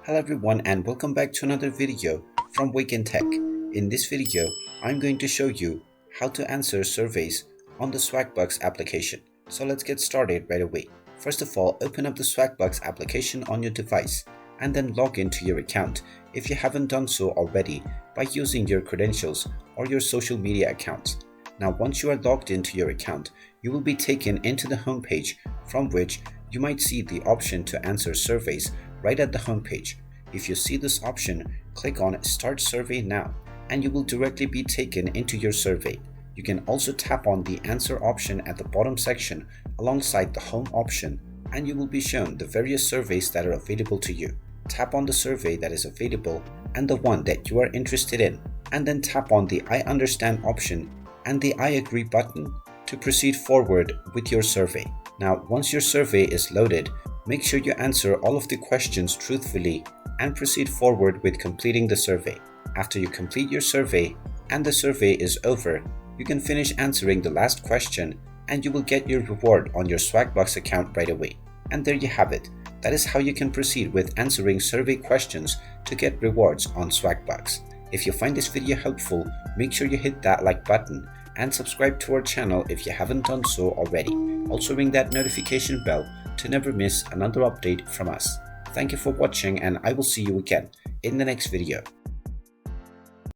Hello everyone and welcome back to another video from Wake&Tech. In this video, I'm going to show you how to answer surveys on the Swagbucks application. So let's get started right away. First of all, open up the Swagbucks application on your device and then log into your account if you haven't done so already by using your credentials or your social media accounts. Now once you are logged into your account, you will be taken into the home page from which you might see the option to answer surveys right at the home page. If you see this option, click on Start Survey Now and you will directly be taken into your survey. You can also tap on the Answer option at the bottom section alongside the Home option and you will be shown the various surveys that are available to you. Tap on the survey that is available and the one that you are interested in, and then tap on the I Understand option and the I Agree button to proceed forward with your survey. Now, once your survey is loaded, make sure you answer all of the questions truthfully and proceed forward with completing the survey. After you complete your survey and the survey is over, you can finish answering the last question and you will get your reward on your Swagbucks account right away. And there you have it. That is how you can proceed with answering survey questions to get rewards on Swagbucks. If you find this video helpful, make sure you hit that like button and subscribe to our channel if you haven't done so already. Also ring that notification bell to never miss another update from us. Thank you for watching and I will see you again in the next video.